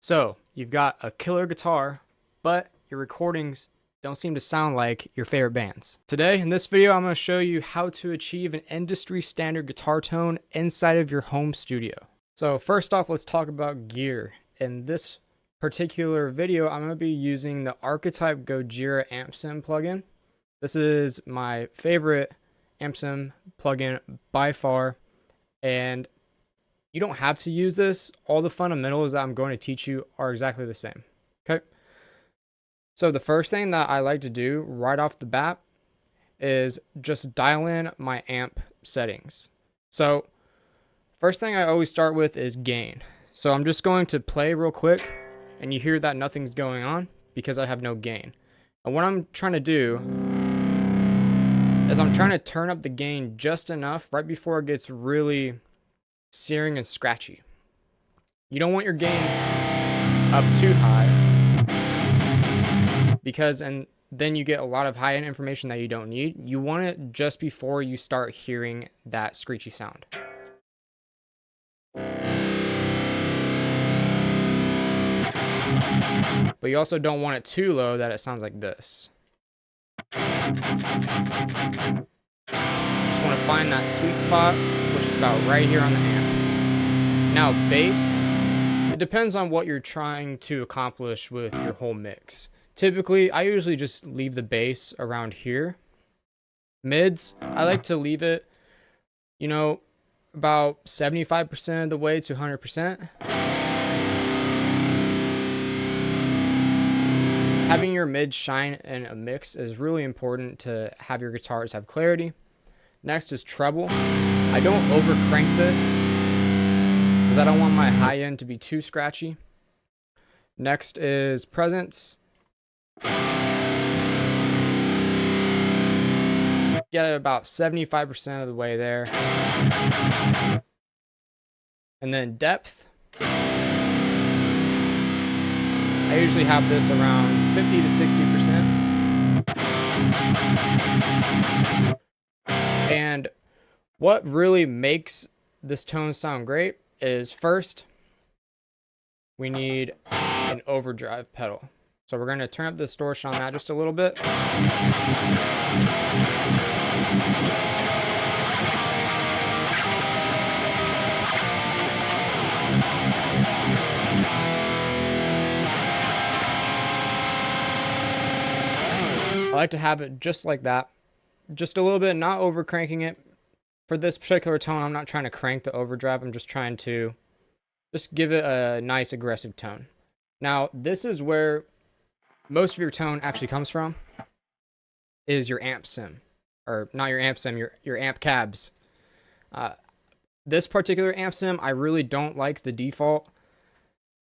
So, you've got a killer guitar, but your recordings don't seem to sound like your favorite bands. Today, in this video, I'm going to show you how to achieve an industry standard guitar tone inside of your home studio. So first off, let's talk about gear. In this particular video, I'm going to be using the Archetype Gojira Amp Sim plugin. This is my favorite amp sim plugin by far, and you don't have to use this. All the fundamentals that I'm going to teach you are exactly the same. Okay. So the first thing that I like to do right off the bat is just dial in my amp settings. So first thing I always start with is gain. So I'm just going to play real quick, and you hear that nothing's going on because I have no gain. And what I'm trying to do is I'm trying to turn up the gain just enough right before it gets really searing and scratchy. You don't want your gain up too high, because then you get a lot of high-end information that you don't need. You want it just before you start hearing that screechy sound. But you also don't want it too low that it sounds like this. You just want to find that sweet spot, which is about right here on the amp. Now bass, it depends on what you're trying to accomplish with your whole mix. Typically, I usually just leave the bass around here. Mids, I like to leave it, about 75% of the way to 100%. Having your mids shine in a mix is really important to have your guitars have clarity. Next is treble. I don't over crank this because I don't want my high end to be too scratchy. Next is presence. Get it about 75% of the way there. And then depth. I usually have this around 50 to 60%. And what really makes this tone sound great is, first, we need an overdrive pedal. So we're going to turn up the distortion on that just a little bit. I like to have it just like that, just a little bit, not over cranking it. For this particular tone, I'm not trying to crank the overdrive. I'm just trying to just give it a nice aggressive tone. Now, this is where most of your tone actually comes from, is your amp sim, or not your amp sim, your amp cabs. This particular amp sim, I really don't like the default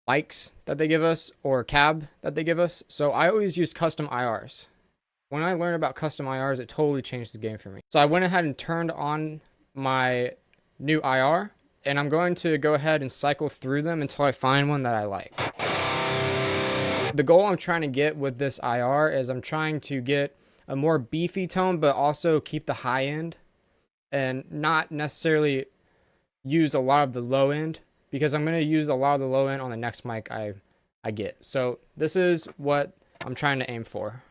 mics that they give us or cab that they give us. So I always use custom IRs. When I learned about custom IRs, it totally changed the game for me. So I went ahead and turned on my new IR, and I'm going to go ahead and cycle through them until I find one that I like. The goal I'm trying to get with this IR is I'm trying to get a more beefy tone, but also keep the high end and not necessarily use a lot of the low end, because I'm going to use a lot of the low end on the next mic I get. So this is what I'm trying to aim for.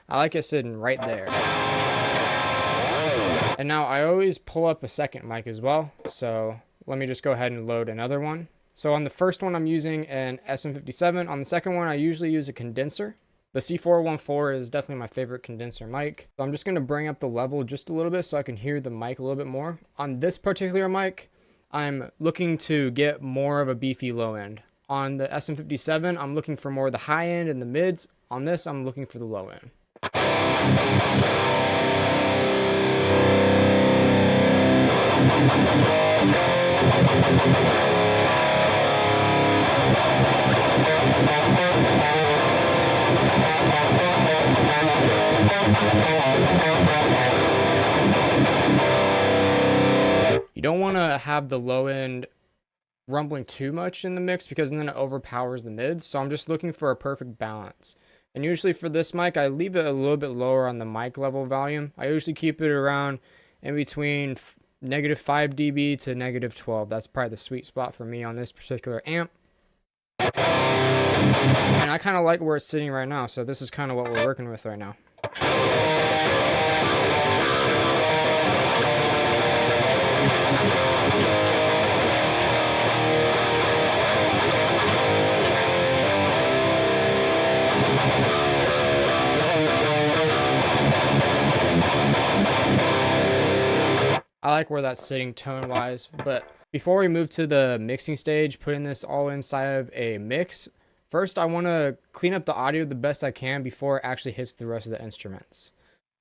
I like it sitting right there. And now I always pull up a second mic as well. So let me just go ahead and load another one. So on the first one, I'm using an SM57. On the second one, I usually use a condenser. The C414 is definitely my favorite condenser mic. So I'm just going to bring up the level just a little bit so I can hear the mic a little bit more. On this particular mic, I'm looking to get more of a beefy low end. On the SM57, I'm looking for more of the high end and the mids. On this, I'm looking for the low end. You don't want to have the low end rumbling too much in the mix because then it overpowers the mids. So I'm just looking for a perfect balance. And usually for this mic, I leave it a little bit lower on the mic level volume. I usually keep it around in between -5 dB to -12. That's probably the sweet spot for me on this particular amp. And I kind of like where it's sitting right now, so this is kind of what we're working with right now. I like where that's sitting tone-wise, but before we move to the mixing stage, putting this all inside of a mix, first I want to clean up the audio the best I can before it actually hits the rest of the instruments.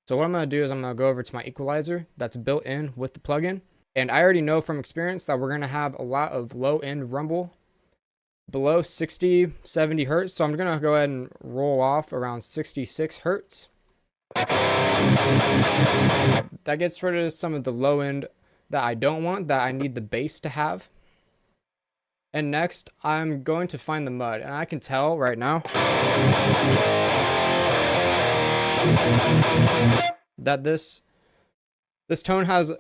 So what I'm going to do is I'm going to go over to my equalizer that's built in with the plugin, and I already know from experience that we're going to have a lot of low-end rumble below 60, 70 hertz, so I'm going to go ahead and roll off around 66 hertz. That gets rid of some of the low end that I don't want, that I need the bass to have. And next, I'm going to find the mud, and I can tell right now that this tone has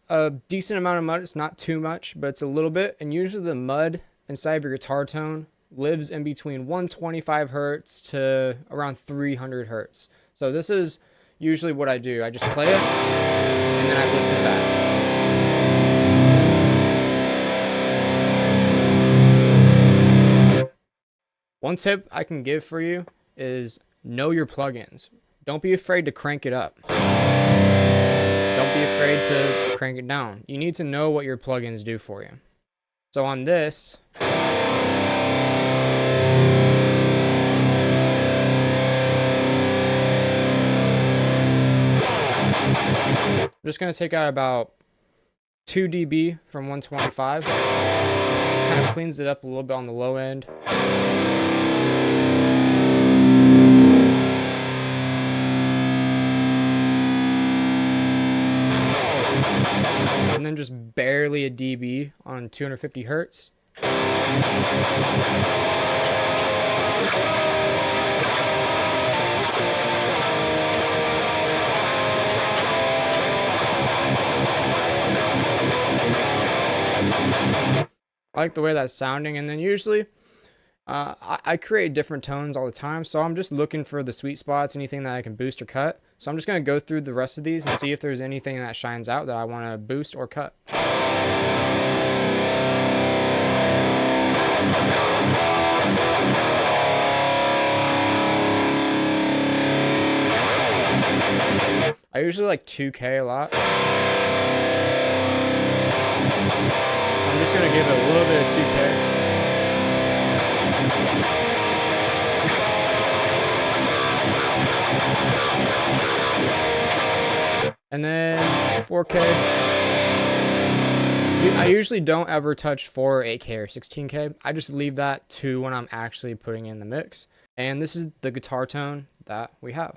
a decent amount of mud. It's not too much, but it's a little bit. And usually the mud inside of your guitar tone lives in between 125 hertz to around 300 hertz. So this is usually what I do. I just play it and then I listen back. One tip I can give for you is know your plugins. Don't be afraid to crank it up. Don't be afraid to crank it down. You need to know what your plugins do for you. So on this, I'm just going to take out about 2 dB from 125. Kind of cleans it up a little bit on the low end. And then just barely a dB on 250 hertz. I like the way that's sounding, and then usually I create different tones all the time, so I'm just looking for the sweet spots, anything that I can boost or cut. So I'm just going to go through the rest of these and see if there's anything that shines out that I want to boost or cut. I usually like 2K a lot. I'm just going to give it a little bit of 2K. And then 4K. I usually don't ever touch 4 or 8K or 16K. I just leave that to when I'm actually putting in the mix. And this is the guitar tone that we have.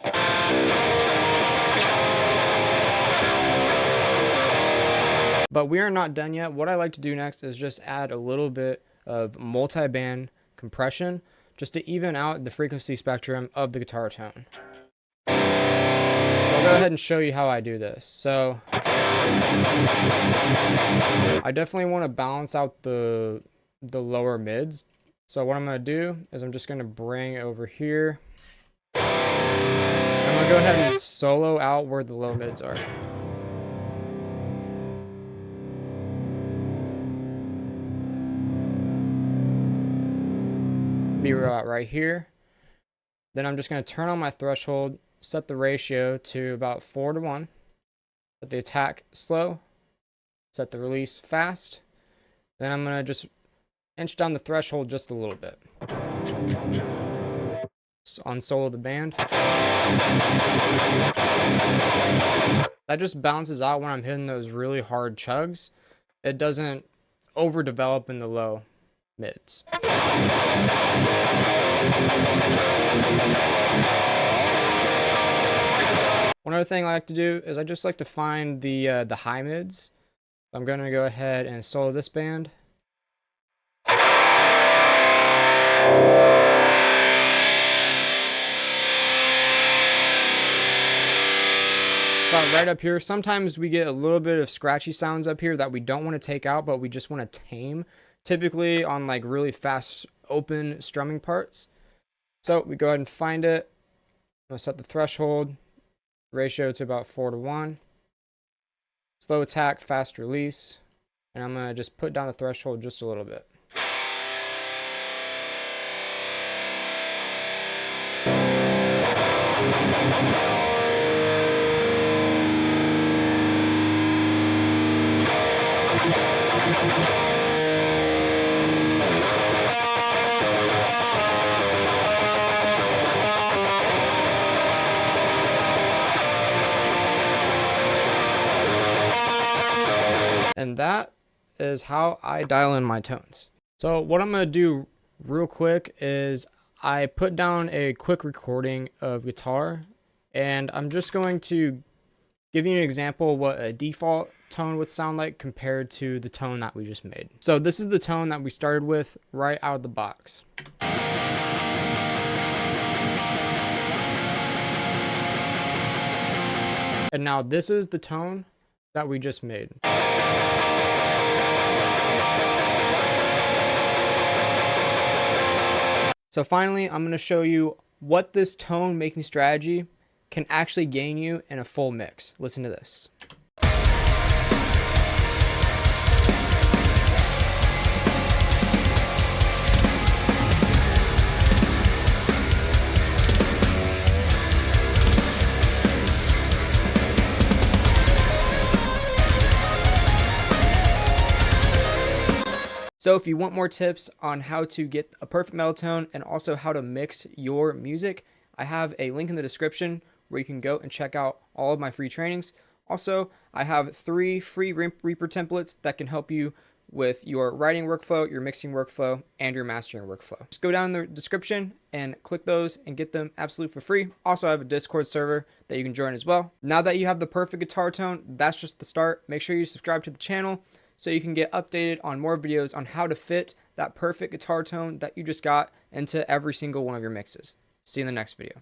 But we are not done yet. What I like to do next is just add a little bit of multi-band compression just to even out the frequency spectrum of the guitar tone. So I'll go ahead and show you how I do this. So I definitely want to balance out the lower mids. So what I'm going to do is I'm just going to bring over here. I'm going to go ahead and solo out where the low mids are. Be right here. Then I'm just going to turn on my threshold, set the ratio to about 4:1, set the attack slow, set the release fast. Then I'm going to just inch down the threshold just a little bit. So unsolo the band. That just bounces out when I'm hitting those really hard chugs. It doesn't overdevelop in the low mids. One other thing I like to do is I just like to find the high mids. I'm going to go ahead and solo this band. about right up here. Sometimes we get a little bit of scratchy sounds up here that we don't want to take out, but we just want to tame, typically on like really fast open strumming parts. So we go ahead and find it. I'm going to set the threshold ratio to about 4:1. Slow attack, fast release. And I'm going to just put down the threshold just a little bit. And that is how I dial in my tones. So what I'm going to do real quick is I put down a quick recording of guitar, and I'm just going to give you an example of what a default tone would sound like compared to the tone that we just made. So this is the tone that we started with right out of the box. And now this is the tone that we just made. So finally, I'm going to show you what this tone making strategy can actually gain you in a full mix. Listen to this. So if you want more tips on how to get a perfect metal tone and also how to mix your music, I have a link in the description where you can go and check out all of my free trainings. Also, I have 3 free Reaper templates that can help you with your writing workflow, your mixing workflow, and your mastering workflow. Just go down in the description and click those and get them absolutely for free. Also, I have a Discord server that you can join as well. Now that you have the perfect guitar tone, that's just the start. Make sure you subscribe to the channel so you can get updated on more videos on how to fit that perfect guitar tone that you just got into every single one of your mixes. See you in the next video.